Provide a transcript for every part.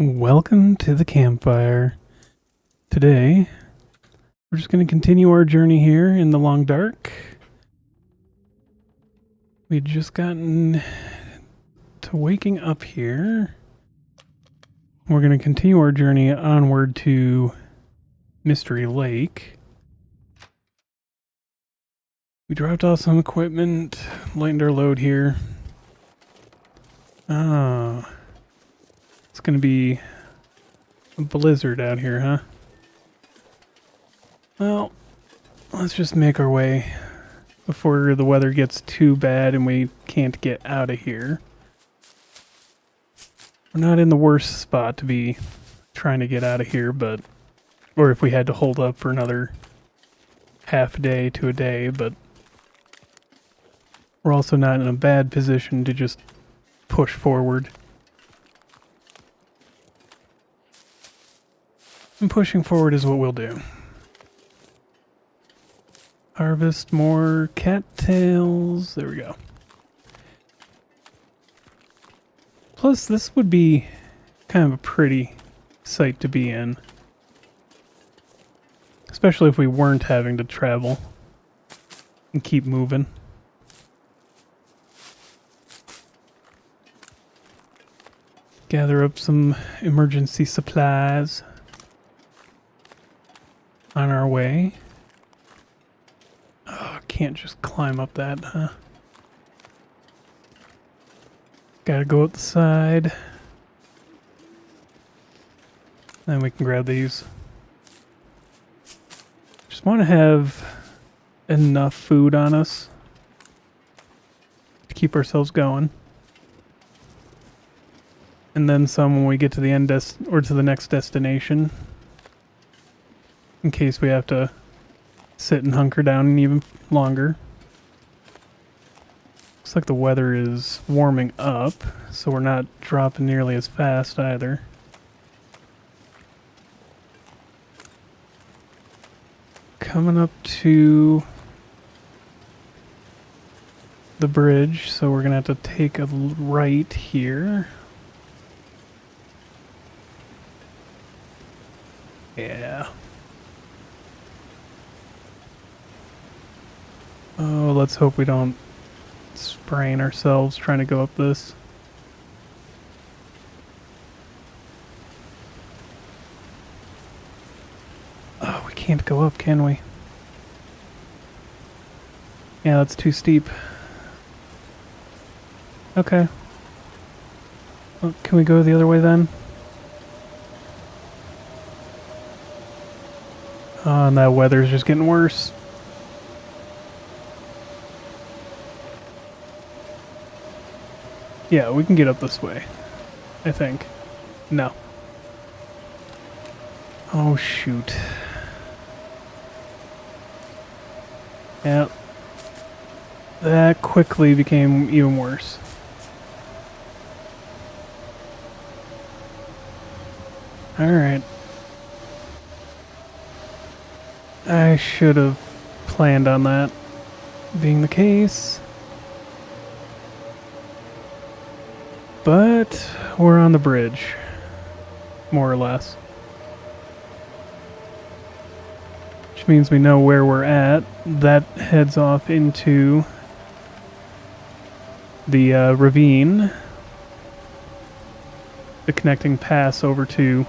Welcome to the campfire. Today, we're just going to continue our journey here in the long dark. We'd just gotten to waking up here. We're going to continue our journey onward to Mystery Lake. We dropped off some equipment, lightened our load here. Oh, it's going to be a blizzard out here, huh? Well, let's just make our way before the weather gets too bad and we can't get out of here. We're not in the worst spot to be trying to get out of here, but... or if we had to hold up for another half a day to a day, but... we're also not in a bad position to just push forward. And pushing forward is what we'll do. Harvest more cattails. There we go. Plus, this would be kind of a pretty sight to be in. Especially if we weren't having to travel and keep moving. Gather up some emergency supplies on our way. Oh, can't just climb up that, huh? Gotta go up the side. Then we can grab these. Just want to have enough food on us to keep ourselves going. And then some when we get to the end or to the next destination. In case we have to sit and hunker down even longer. Looks like the weather is warming up, so we're not dropping nearly as fast either. Coming up to the bridge, so we're gonna have to take a right here. Yeah. Oh, let's hope we don't sprain ourselves trying to go up this. Oh, we can't go up, can we? Yeah, that's too steep. Okay. Well, can we go the other way then? Oh, and that weather's just getting worse. Yeah, we can get up this way, I think. No. Oh, shoot. Yeah. That quickly became even worse. Alright. I should have planned on that being the case. But we're on the bridge, more or less. Which means we know where we're at. That heads off into the ravine. The connecting pass over to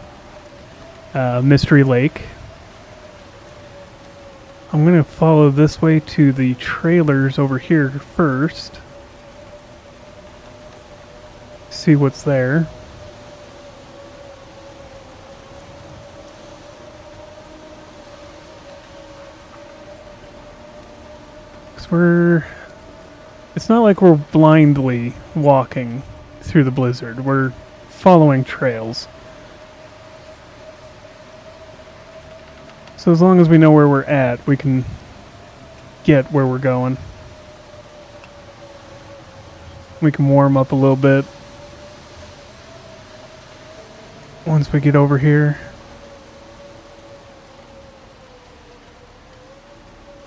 Mystery Lake. I'm going to follow this way to the trailers over here first. See what's there. Because it's not like we're blindly walking through the blizzard. We're following trails. So as long as we know where we're at, we can get where we're going. We can warm up a little bit once we get over here.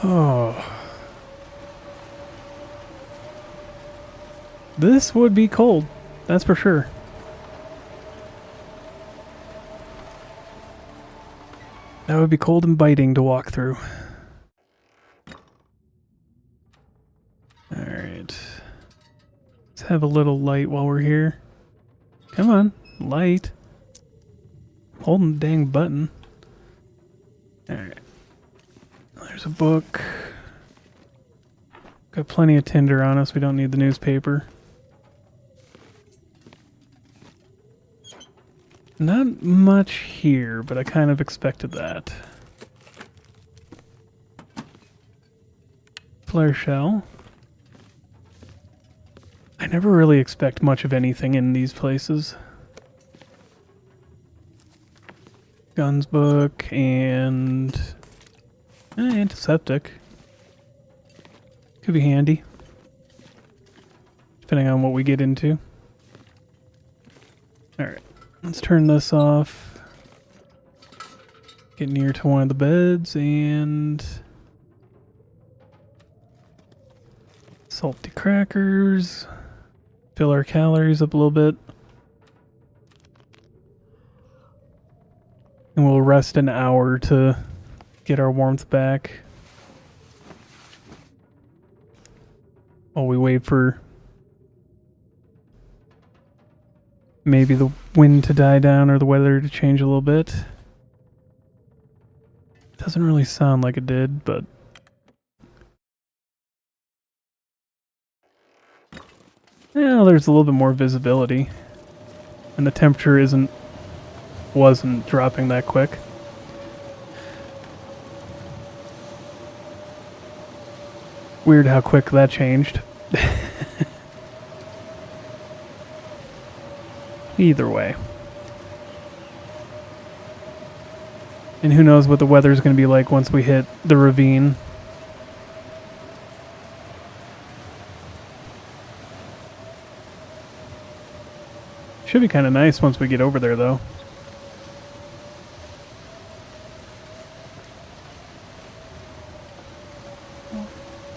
Oh. This would be cold, that's for sure. That would be cold and biting to walk through. Alright. Let's have a little light while we're here. Come on, light. Holding the dang button. Alright. There's a book. Got plenty of tinder on us. We don't need the newspaper. Not much here, but I kind of expected that. Flare shell. I never really expect much of anything in these places. Guns book and antiseptic. Could be handy. Depending on what we get into. Alright, let's turn this off. Get near to one of the beds and... salty crackers. Fill our calories up a little bit. And we'll rest an hour to get our warmth back. While we wait for maybe the wind to die down or the weather to change a little bit. Doesn't really sound like it did, but... yeah, there's a little bit more visibility. And the temperature wasn't dropping that quick. Weird how quick that changed. Either way. And who knows what the weather's going to be like once we hit the ravine. Should be kind of nice once we get over there, though.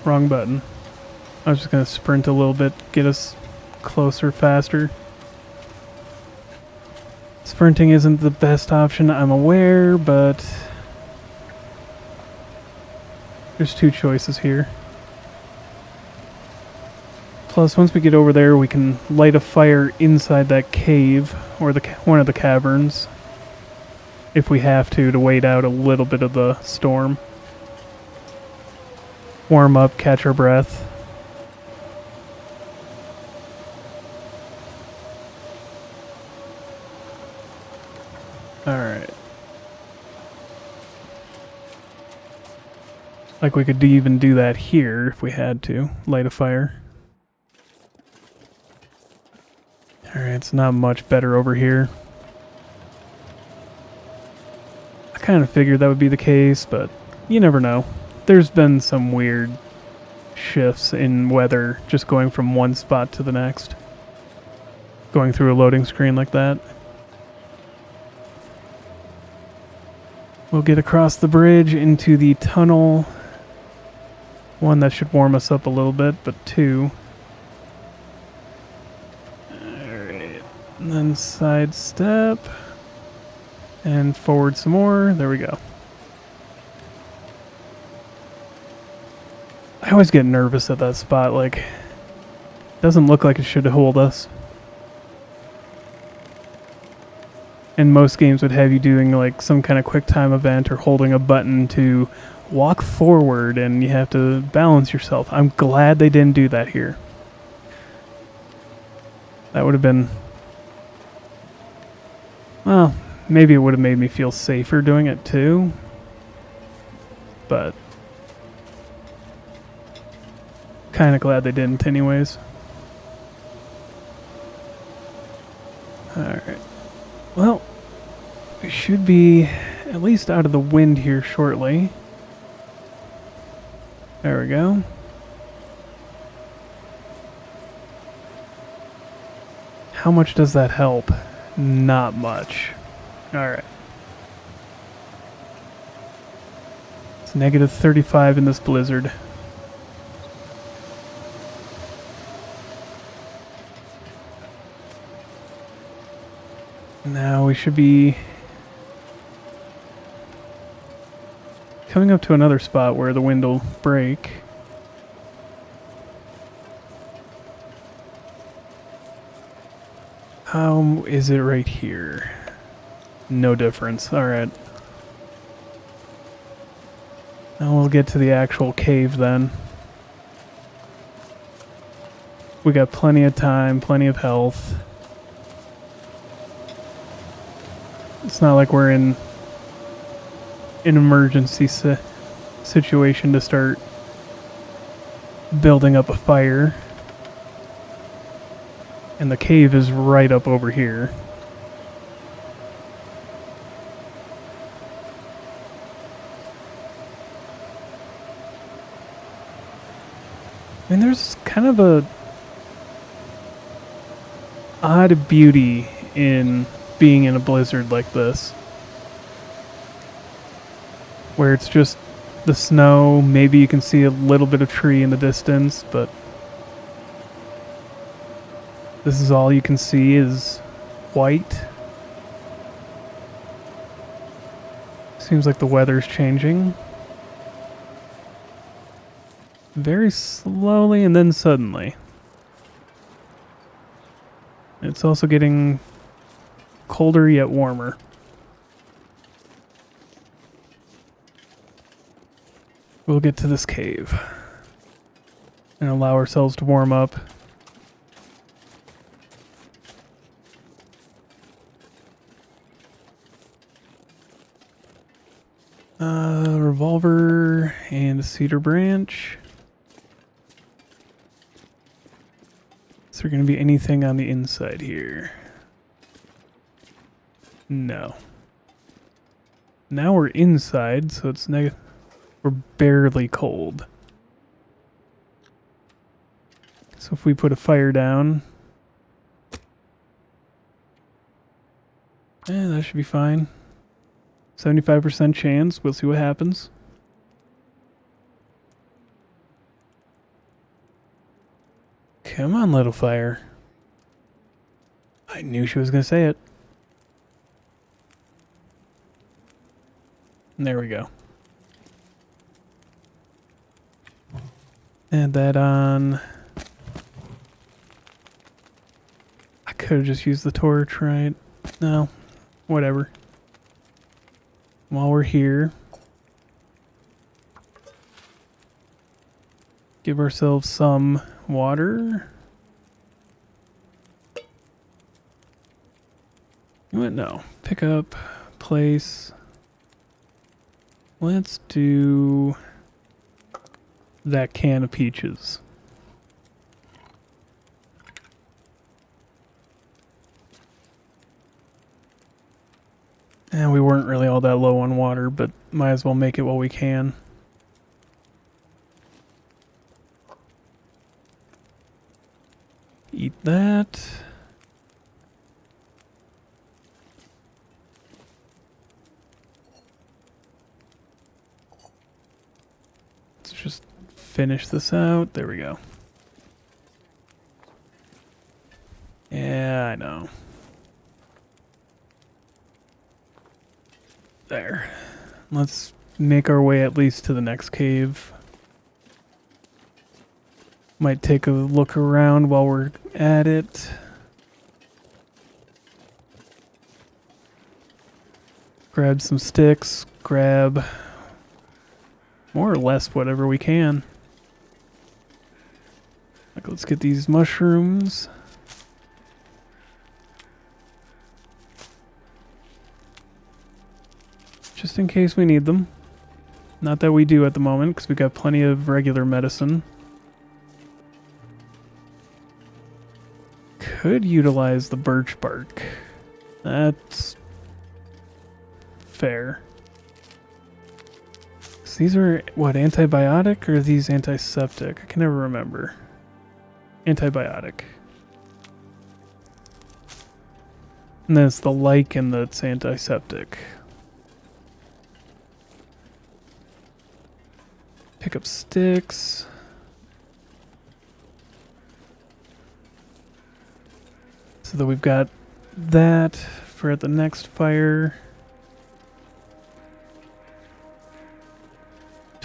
Wrong button. I was just going to sprint a little bit, get us closer, faster. Sprinting isn't the best option, I'm aware, but there's two choices here. Plus, once we get over there, we can light a fire inside that cave, or one of the caverns, if we have to wait out a little bit of the storm. Warm up, catch our breath. Alright. Like we could even do that here if we had to. Light a fire. Alright, it's not much better over here. I kind of figured that would be the case, but you never know. There's been some weird shifts in weather just going from one spot to the next. Going through a loading screen like that. We'll get across the bridge into the tunnel. One, that should warm us up a little bit, but two... alright. And then sidestep. And forward some more. There we go. I always get nervous at that spot, like... doesn't look like it should hold us. And most games would have you doing like some kind of quick time event or holding a button to walk forward and you have to balance yourself. I'm glad they didn't do that here. That would have been... well, maybe it would have made me feel safer doing it too. But... kind of glad they didn't anyways. Alright. Well, we should be at least out of the wind here shortly. There we go. How much does that help? Not much. Alright. It's negative 35 in this blizzard. Now we should be Coming up to another spot where the wind will break. How is it right here? No difference. Alright. Now we'll get to the actual cave then. We got plenty of time, plenty of health. It's not like we're in an emergency situation to start building up a fire. And the cave is right up over here. I mean, there's kind of a odd beauty in being in a blizzard like this, where it's just the snow. Maybe you can see a little bit of tree in the distance, but this is all you can see is white. Seems like the weather's changing. Very slowly and then suddenly. It's also getting colder yet warmer. We'll get to this cave and allow ourselves to warm up. Revolver and a cedar branch. Is there going to be anything on the inside here? No. Now we're inside, so it's we're barely cold. So if we put a fire down, that should be fine. 75% chance. We'll see what happens. Come on, little fire. I knew she was going to say it. And there we go. Add that on. I could have just used the torch, right? No. Whatever. While we're here, give ourselves some water. What? No. Pick up, place. Let's do that can of peaches. And we weren't really all that low on water, but might as well make it while we can. Eat that. Let's just finish this out. There we go. Yeah, I know. There. Let's make our way at least to the next cave. Might take a look around while we're at it. Grab some sticks. Grab more or less whatever we can. Like, let's get these mushrooms. Just in case we need them. Not that we do at the moment, because we've got plenty of regular medicine. Could utilize the birch bark. That's fair. So these are, what, antibiotic or are these antiseptic? I can never remember. Antibiotic. And then it's the lichen that's antiseptic. Pick up sticks. So that we've got that for at the next fire.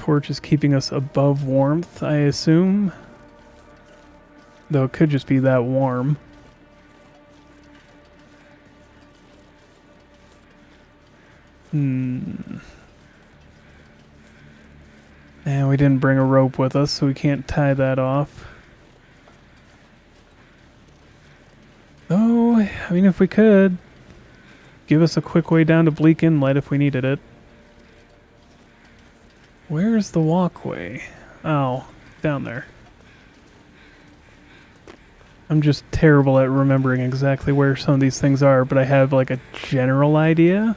Torch is keeping us above warmth, I assume. Though it could just be that warm. And we didn't bring a rope with us, so we can't tie that off. Oh, I mean, if we could, give us a quick way down to Bleak Inlet if we needed it. Where's the walkway? Oh, down there. I'm just terrible at remembering exactly where some of these things are, but I have like a general idea.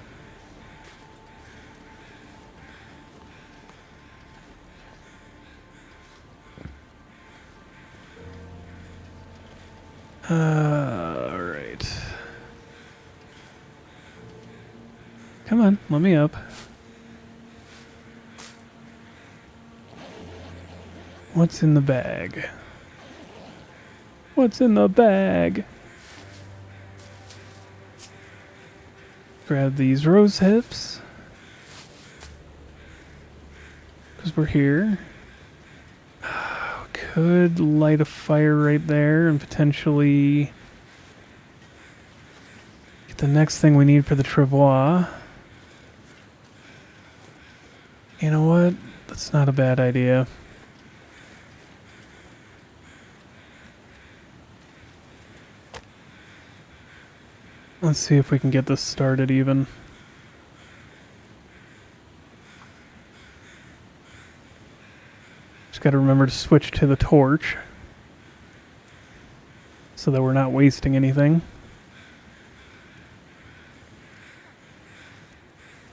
Alright. Come on, let me up. What's in the bag? What's in the bag? Grab these rose hips. Because we're here. Could light a fire right there and potentially get the next thing we need for the travois. You know what? That's not a bad idea. Let's see if we can get this started even. Just gotta remember to switch to the torch so that we're not wasting anything.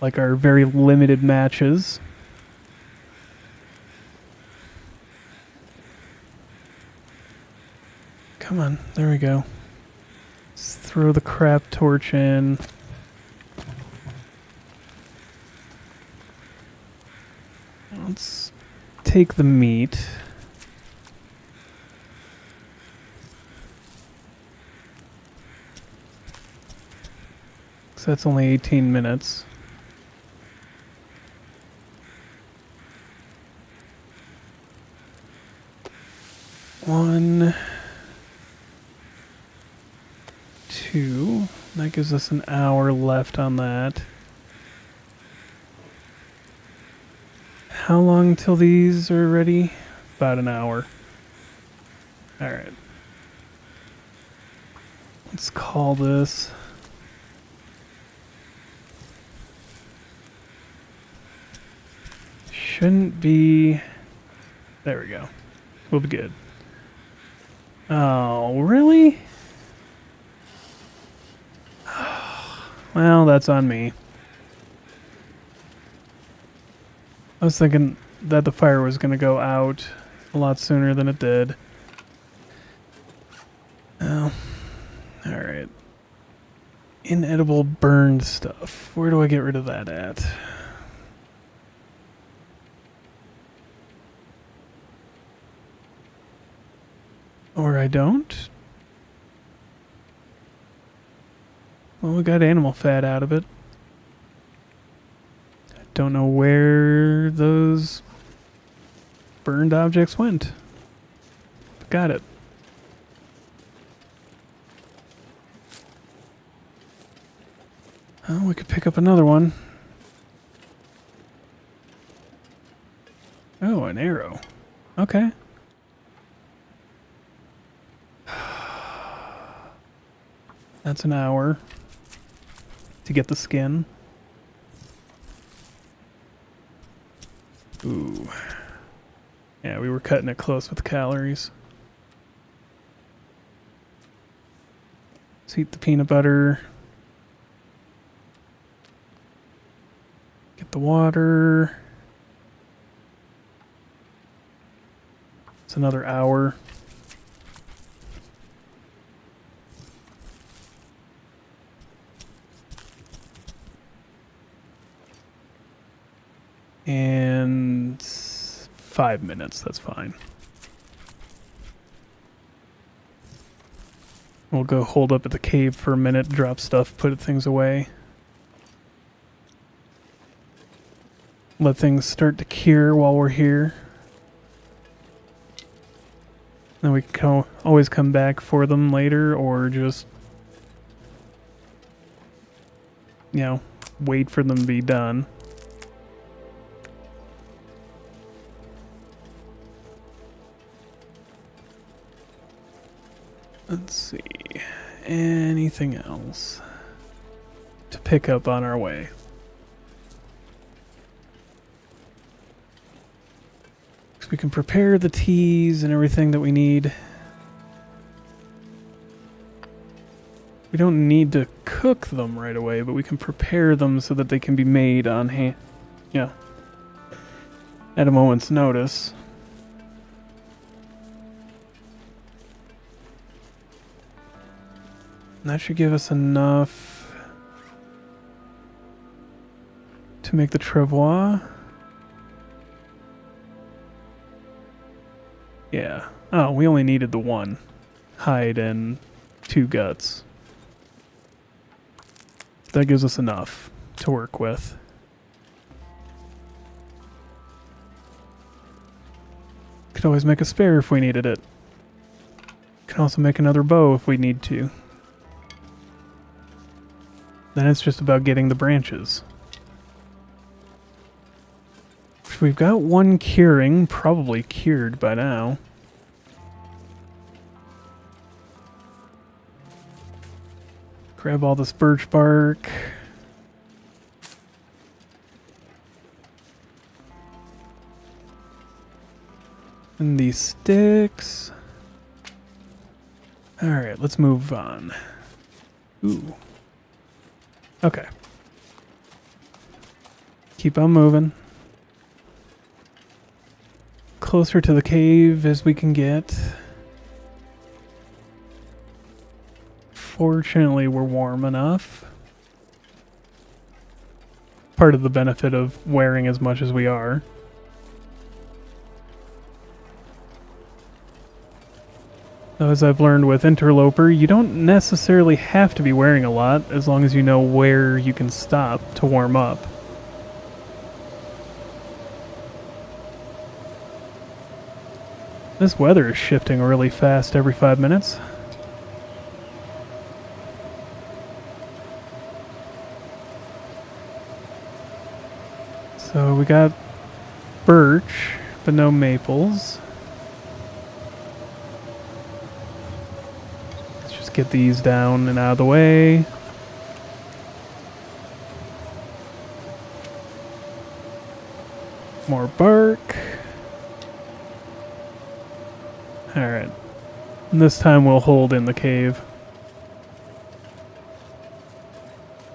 Like our very limited matches. Come on, there we go. Let's throw the crap torch in. Let's take the meat. So that's only 18 minutes. One, two. That gives us an hour left on that. How long till these are ready? About an hour. Alright. Let's call this. Shouldn't be... There we go. We'll be good. Oh, really? Well, that's on me. I was thinking that the fire was going to go out a lot sooner than it did. Oh, alright. Inedible burned stuff. Where do I get rid of that at? Or I don't? Well, we got animal fat out of it. I don't know where those burned objects went. Got it. Oh, we could pick up another one. Oh, an arrow. Okay. That's an hour to get the skin. Ooh. Yeah, we were cutting it close with the calories. Let's eat the peanut butter. Get the water. It's another hour. And 5 minutes, that's fine. We'll go hold up at the cave for a minute, drop stuff, put things away. let things start to cure while we're here. Then we can always come back for them later, or just, you know, wait for them to be done. Let's see. Anything else to pick up on our way? So we can prepare the teas and everything that we need. We don't need to cook them right away, but we can prepare them so that they can be made on hand. Yeah. At a moment's notice. And that should give us enough to make the travois. Yeah. Oh, we only needed the one hide and 2 guts. That gives us enough to work with. Could always make a spare if we needed it. Can also make another bow if we need to. Then it's just about getting the branches. We've got 1 curing, probably cured by now. Grab all this birch bark. And these sticks. Alright, let's move on. Ooh. Okay. Keep on moving. Closer to the cave as we can get. Fortunately, we're warm enough. Part of the benefit of wearing as much as we are. Though, as I've learned with Interloper, you don't necessarily have to be wearing a lot as long as you know where you can stop to warm up. This weather is shifting really fast every 5 minutes. So we got birch, but no maples. Let's just get these down and out of the way. More bark. Alright. And this time we'll hold in the cave.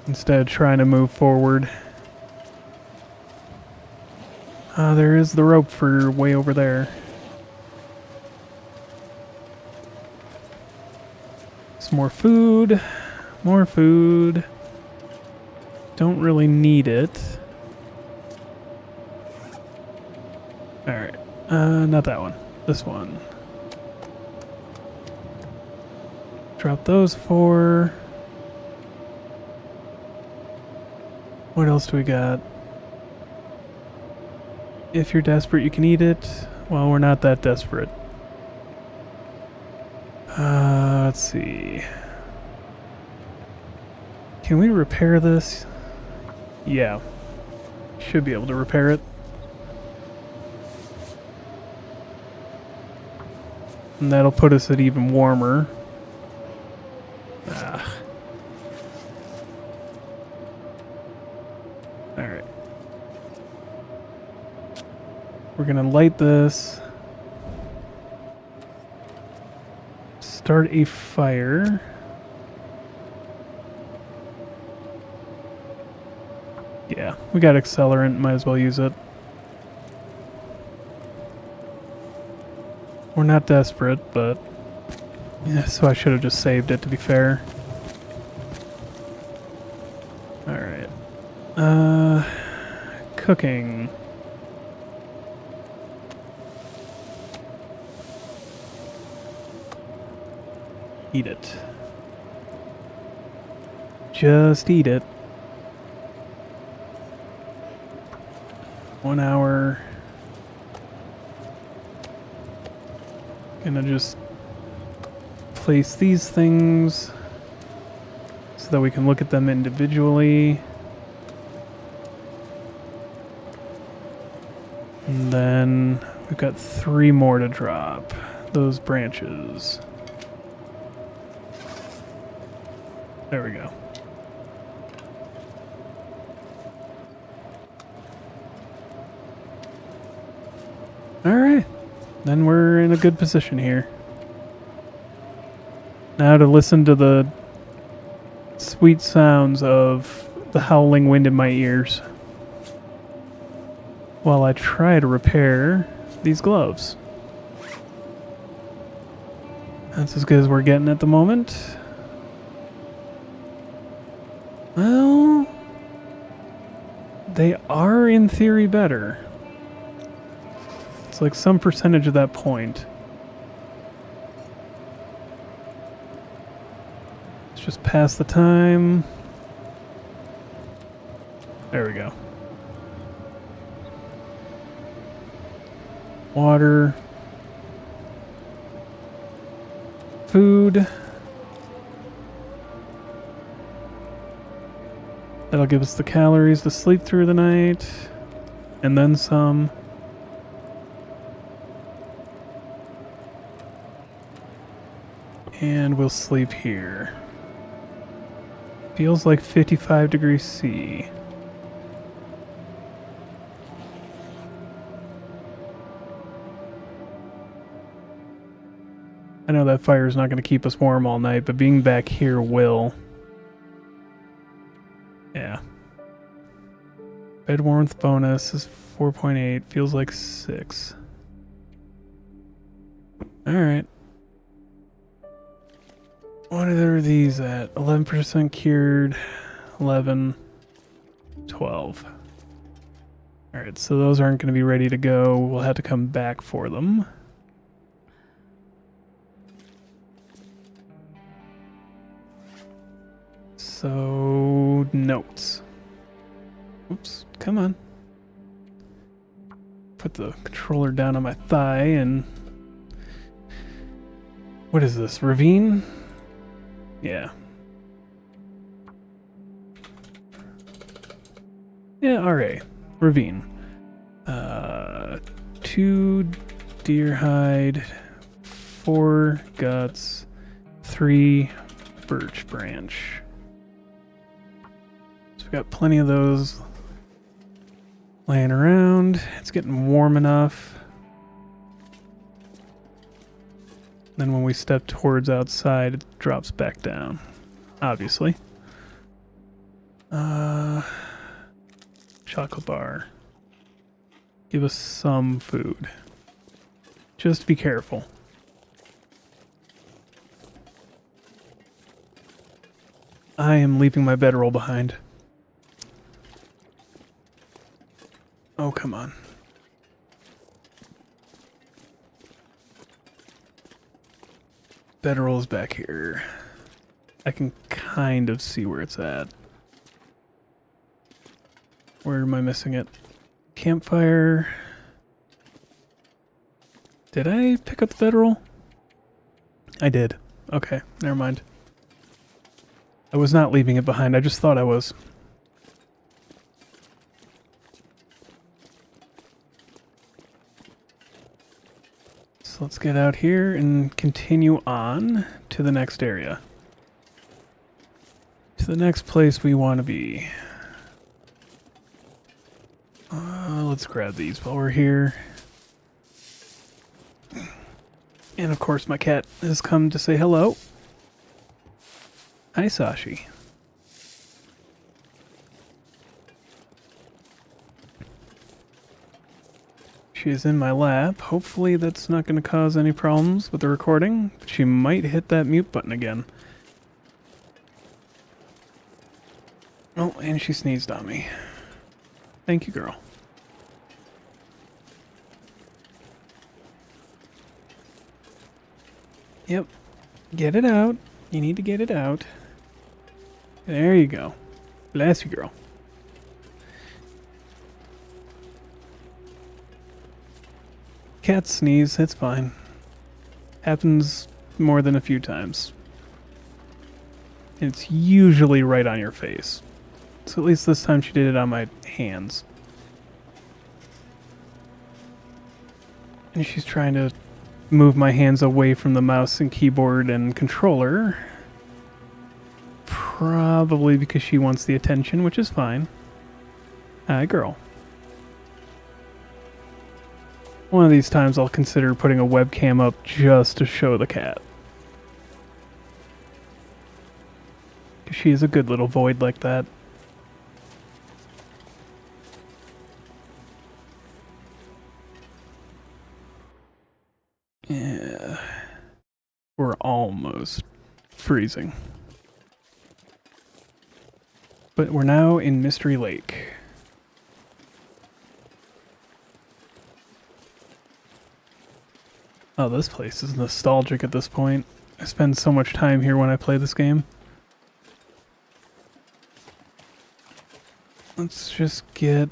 Instead of trying to move forward. There is the rope for way over there. Some more food. More food. Don't really need it. Alright. Not that one. This one. Drop those 4. What else do we got? If you're desperate, you can eat it. Well, we're not that desperate. Let's see. Can we repair this? Yeah. Should be able to repair it. And that'll put us at even warmer. Alright. We're gonna light this. Start a fire. Yeah, we got accelerant, might as well use it. We're not desperate, but yeah, so I should have just saved it, to be fair. Alright. Cooking. Eat it. Just eat it. 1 hour. Gonna just place these things so that we can look at them individually. And then we've got 3 more to drop. Those branches. There we go. Alright. Then we're in a good position here. Now to listen to the sweet sounds of the howling wind in my ears while I try to repair these gloves. That's as good as we're getting at the moment. Well, they are in theory better. It's like some percentage of that point. Let's just pass the time. There we go. Water. Food. That'll give us the calories to sleep through the night. And then some. And we'll sleep here. Feels like 55 degrees C. I know that fire is not going to keep us warm all night, but being back here will. Yeah. Bed warmth bonus is 4.8. Feels like 6. Alright. What are these at? 11% cured. 11. 12. Alright, so those aren't going to be ready to go. We'll have to come back for them. So, notes. Oops, come on. Put the controller down on my thigh and... What is this, ravine? Yeah. Yeah, RA. Ravine. 2 deer hide, 4 guts, 3 birch branch. So we've got plenty of those laying around. It's getting warm enough. Then when we step towards outside, it drops back down. Obviously. Chocolate bar. Give us some food. Just be careful. I am leaving my bedroll behind. Oh, come on. Bedroll's back here. I can kind of see where it's at. Where am I missing it? Campfire. Did I pick up the bedroll? I did. Okay, never mind. I was not leaving it behind. I just thought I was. So let's get out here and continue on to the next area. To the next place we want to be. Let's grab these while we're here. And of course my cat has come to say hello. Hi, Sashi. She is in my lap. Hopefully that's not going to cause any problems with the recording. But she might hit that mute button again. Oh, and she sneezed on me. Thank you, girl. Yep. Get it out. You need to get it out. There you go. Bless you, girl. Cats sneeze, it's fine. Happens more than a few times. It's usually right on your face. So at least this time she did it on my hands. And she's trying to move my hands away from the mouse and keyboard and controller. Probably because she wants the attention, which is fine. Hi, girl. One of these times I'll consider putting a webcam up just to show the cat. She is a good little void like that. Yeah. We're almost freezing. But we're now in Mystery Lake. Oh, this place is nostalgic at this point. I spend so much time here when I play this game. Let's just get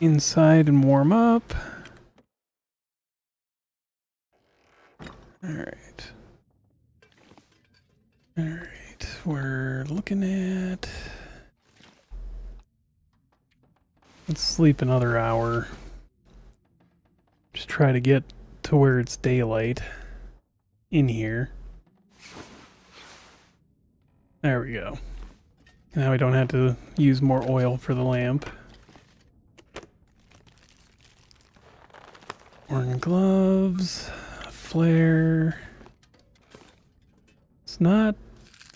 inside and warm up. Alright. Alright, we're looking at... Let's sleep another hour. Just try to get to where it's daylight in here. There we go. Now we don't have to use more oil for the lamp. Wearing gloves, a flare. It's not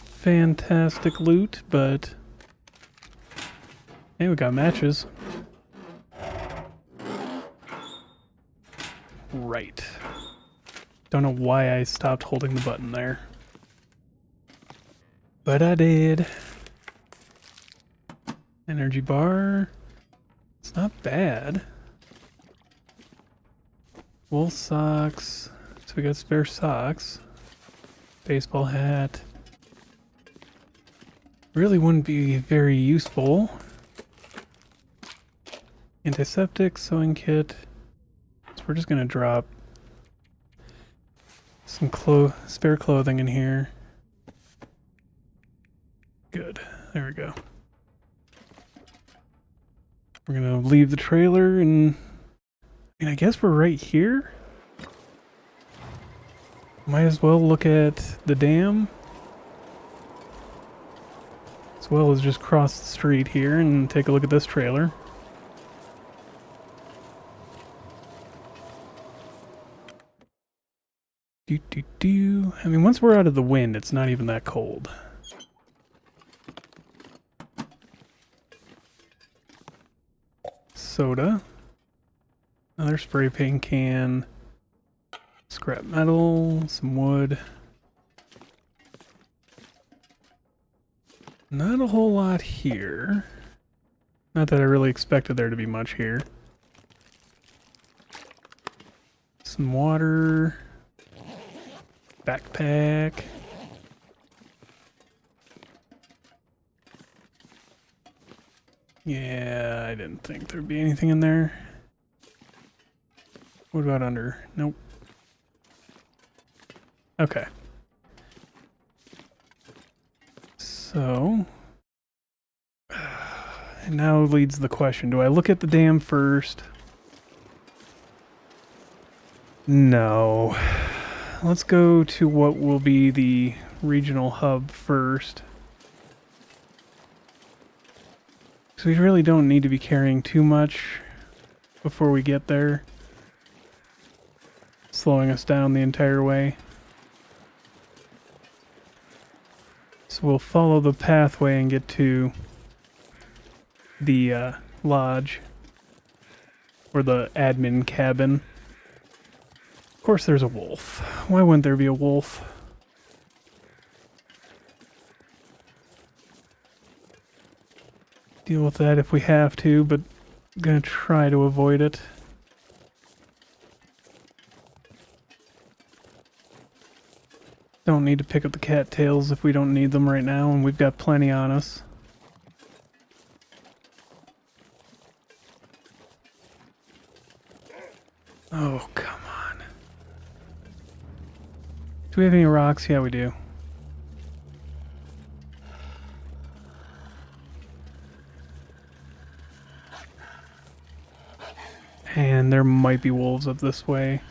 fantastic loot, but hey, we got matches. Right. Don't know why I stopped holding the button there. But I did. Energy bar. It's not bad. Wool socks. So we got spare socks. Baseball hat. Really wouldn't be very useful. Antiseptic, sewing kit. So we're just gonna drop some spare clothing in here. Good. There we go. We're gonna leave the trailer and I guess we're right here. Might as well look at the dam. As well as just cross the street here and take a look at this trailer. I mean, once we're out of the wind, it's not even that cold. Soda. Another spray paint can. Scrap metal. Some wood. Not a whole lot here. Not that I really expected there to be much here. Some water. Backpack. Yeah, I didn't think there'd be anything in there. What about under? Nope. Okay. So, now leads the question, do I look at the dam first? No. Let's go to what will be the regional hub first. So we really don't need to be carrying too much before we get there. Slowing us down the entire way. So we'll follow the pathway and get to the lodge. Or the admin cabin. Of course there's a wolf. Why wouldn't there be a wolf? Deal with that if we have to, but I'm gonna try to avoid it. Don't need to pick up the cattails if we don't need them right now, and we've got plenty on us. Oh, come on. Do we have any rocks? Yeah, we do. And there might be wolves up this way.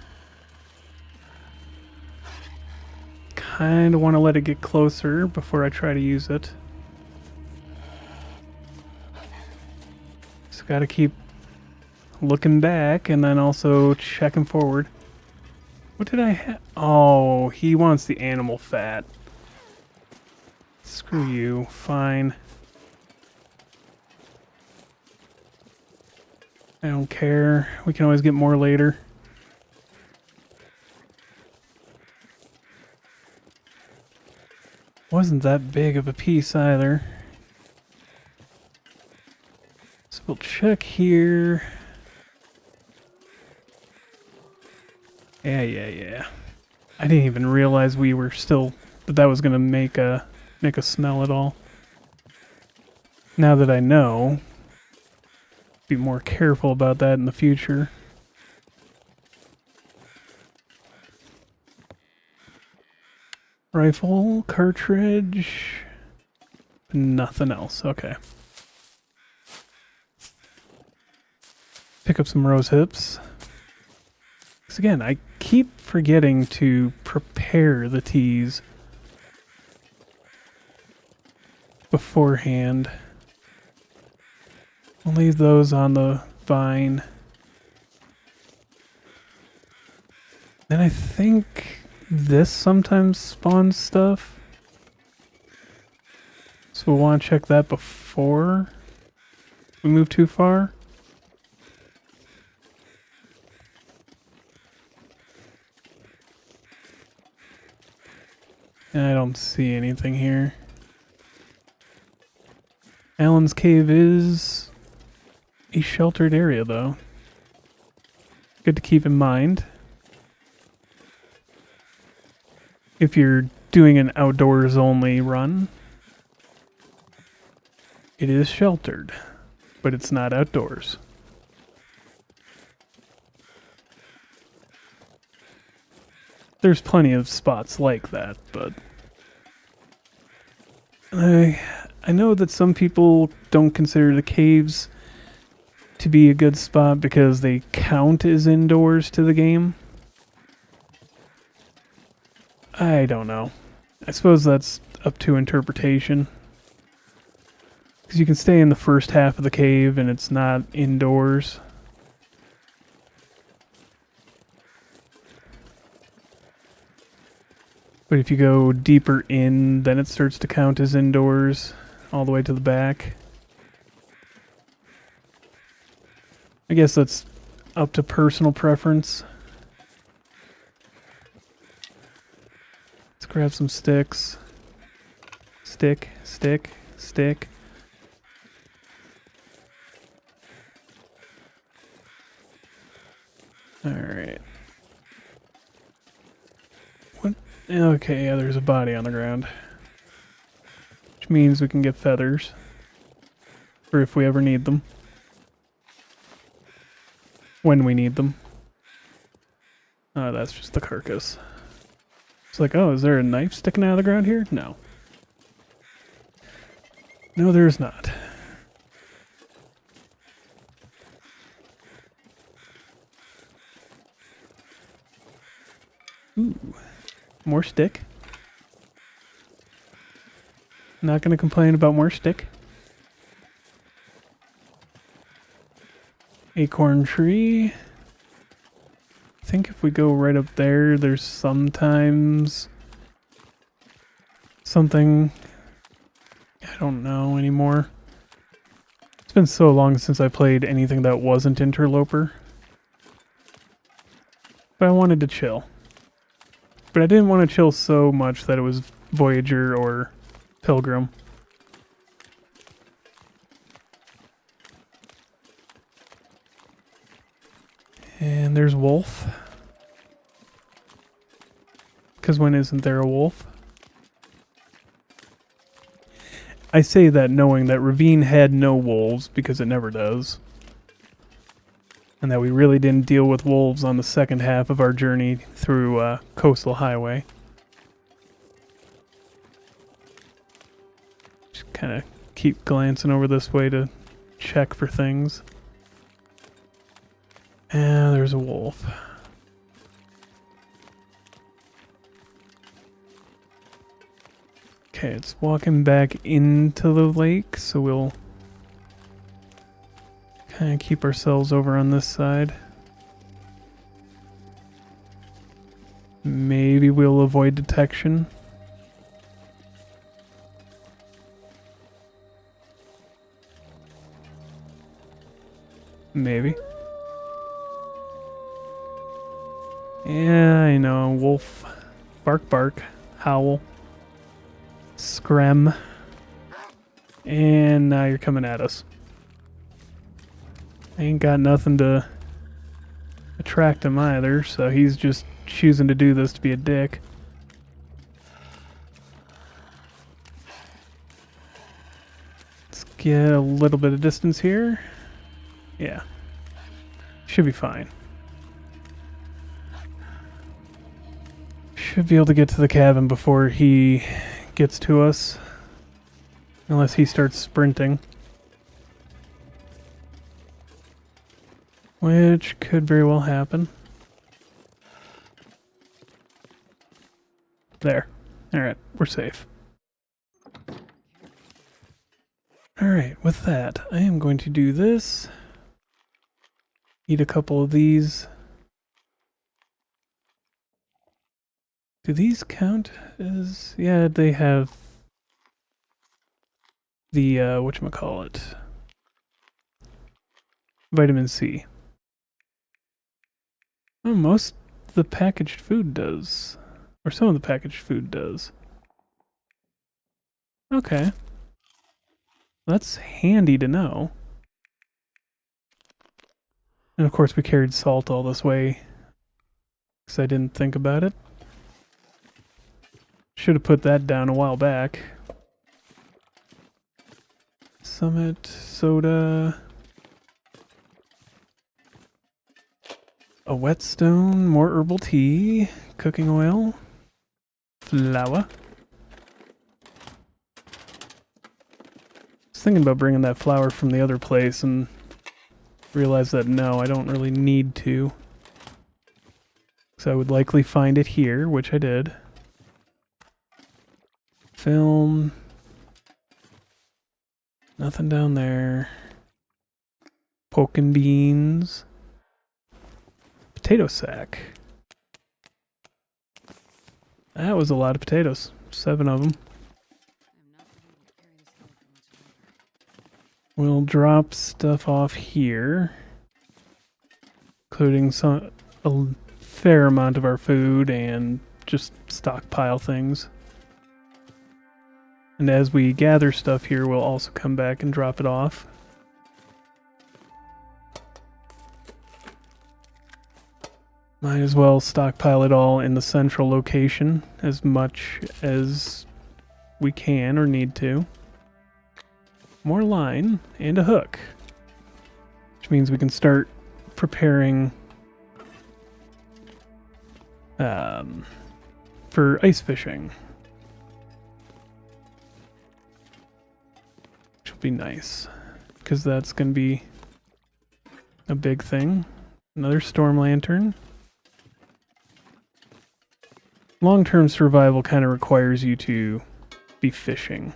Kinda want to let it get closer before I try to use it. Just gotta keep looking back and then also checking forward. What did I have? Oh, he wants the animal fat. Screw you. Fine. I don't care. We can always get more later. Wasn't that big of a piece either. So we'll check here. Yeah. I didn't even realize we were still that was gonna make a smell at all. Now that I know, be more careful about that in the future. Rifle, cartridge, nothing else. Okay. Pick up some rose hips. Because again, I keep forgetting to prepare the teas beforehand. I'll leave those on the vine. Then I think this sometimes spawns stuff. So we'll want to check that before we move too far. I don't see anything here. Alan's Cave is a sheltered area, though. Good to keep in mind. If you're doing an outdoors only run, it is sheltered, but it's not outdoors. There's plenty of spots like that, but I know that some people don't consider the caves to be a good spot because they count as indoors to the game. I don't know. I suppose that's up to interpretation. Because you can stay in the first half of the cave and it's not indoors. But if you go deeper in, then it starts to count as indoors, all the way to the back. I guess that's up to personal preference. Let's grab some sticks. Stick. Alright. What? Okay, yeah, there's a body on the ground. Which means we can get feathers. Or if we ever need them. When we need them. Oh, that's just the carcass. It's like, oh, is there a knife sticking out of the ground here? No. No, there's not. Ooh. More stick. Not gonna complain about more stick. Acorn tree. I think if we go right up there, there's sometimes something. I don't know anymore. It's been so long since I played anything that wasn't Interloper. But I wanted to chill. But I didn't want to chill so much that it was Voyager or Pilgrim. And there's wolf. Because when isn't there a wolf? I say that knowing that Ravine had no wolves, because it never does. And that we really didn't deal with wolves on the second half of our journey through Coastal Highway. Just kind of keep glancing over this way to check for things. And there's a wolf. Okay, it's walking back into the lake, so we'll kind of keep ourselves over on this side. Maybe we'll avoid detection. Maybe. Yeah, I know. Wolf. Bark, bark. Howl. Screm. And now you're coming at us. I ain't got nothing to attract him either, so he's just choosing to do this to be a dick. Let's get a little bit of distance here. Yeah. Should be fine. Should be able to get to the cabin before he gets to us. Unless he starts sprinting. Which could very well happen. There. Alright, we're safe. Alright, with that, I am going to do this. Eat a couple of these. Do these count as... Yeah, they have the, whatchamacallit? Vitamin C. Oh, most of the packaged food does. Or some of the packaged food does. Okay. That's handy to know. And of course we carried salt all this way. Because I didn't think about it. Should have put that down a while back. Summit, soda... A whetstone, more herbal tea, cooking oil, flour. I was thinking about bringing that flour from the other place and realized that no, I don't really need to. So I would likely find it here, which I did. Film. Nothing down there. Pork and beans. Potato sack. That was a lot of potatoes. 7 of them. We'll drop stuff off here, including a fair amount of our food, and just stockpile things. And as we gather stuff here, we'll also come back and drop it off. Might as well stockpile it all in the central location as much as we can or need to. More line and a hook, which means we can start preparing for ice fishing, which will be nice because that's going to be a big thing. Another storm lantern. Long-term survival kind of requires you to be fishing.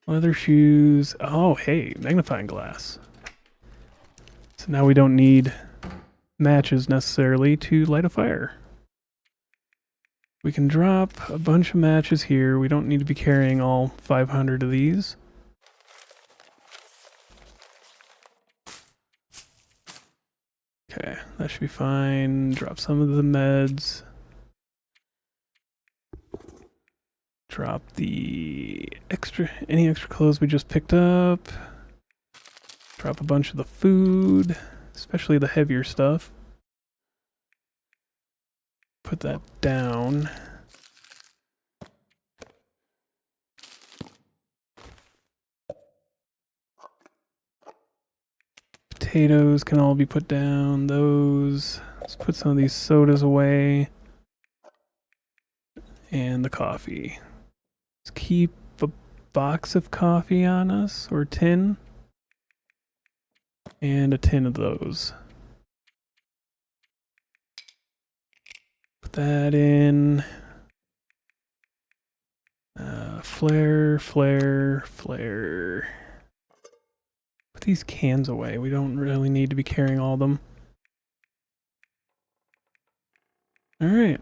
Leather shoes. Oh, hey, magnifying glass. So now we don't need matches necessarily to light a fire. We can drop a bunch of matches here. We don't need to be carrying all 500 of these. Okay, that should be fine. Drop some of the meds. Drop the any extra clothes we just picked up. Drop a bunch of the food, especially the heavier stuff. Put that down. potatoes can all be put down. Those. Let's put some of these sodas away. And the coffee. Let's keep a box of coffee on us, or tin. And a tin of those. Put that in. Flare, flare, flare. Put these cans away. We don't really need to be carrying all of them. Alright.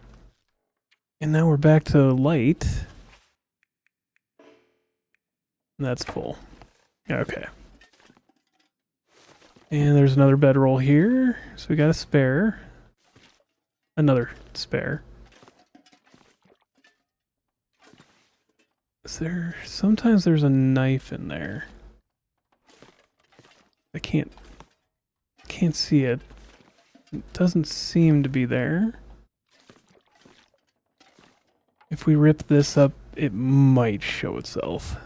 And now we're back to light. That's full. Okay. And there's another bedroll here. So we got a spare. Another spare. Is there... Sometimes there's a knife in there. I can't see it. It doesn't seem to be there. If we rip this up, it might show itself.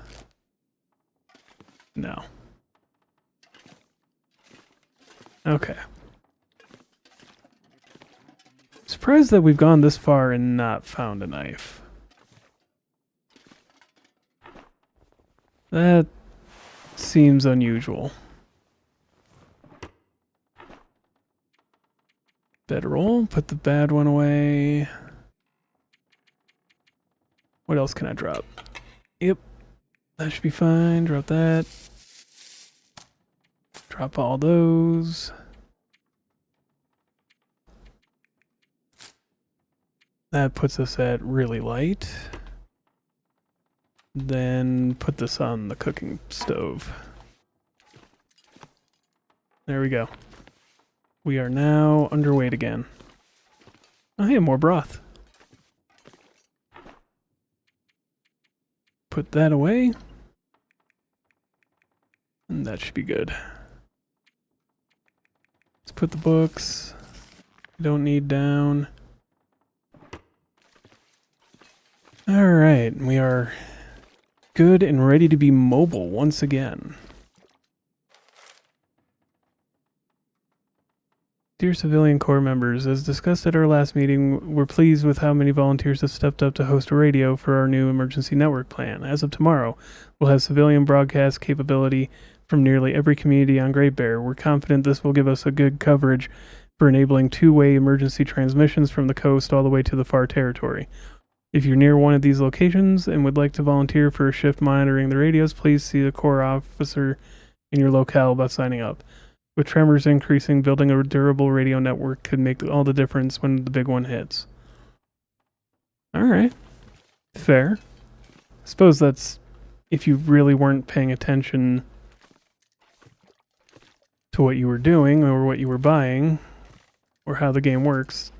No. Okay. Surprised that we've gone this far and not found a knife. That seems unusual. Bedroll, put the bad one away. What else can I drop? Yep, that should be fine. Drop that. Drop all those. That puts us at really light. Then put this on the cooking stove. There we go. We are now underweight again. Oh, hey, more broth. Put that away. And that should be good. Let's put the books. We don't need down. Alright, we are good and ready to be mobile once again. Dear Civilian Corps members, as discussed at our last meeting, we're pleased with how many volunteers have stepped up to host a radio for our new emergency network plan. As of tomorrow, we'll have civilian broadcast capability from nearly every community on Great Bear. We're confident this will give us a good coverage for enabling two-way emergency transmissions from the coast all the way to the far territory. If you're near one of these locations and would like to volunteer for a shift monitoring the radios, please see the Corps officer in your locale about signing up. With tremors increasing, building a durable radio network could make all the difference when the big one hits. Alright. Fair. I suppose that's if you really weren't paying attention to what you were doing or what you were buying or how the game works.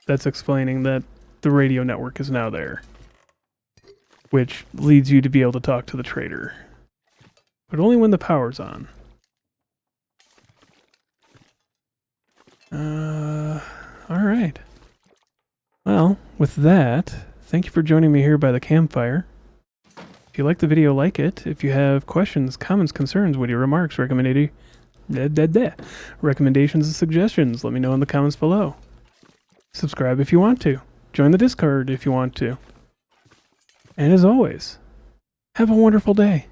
That's explaining that the radio network is now there, which leads you to be able to talk to the trader. But only when the power's on. Alright. Well, with that, thank you for joining me here by the campfire. If you like the video, like it. If you have questions, comments, concerns, witty remarks, recommendations and suggestions, let me know in the comments below. Subscribe if you want to. Join the Discord if you want to. And as always, have a wonderful day.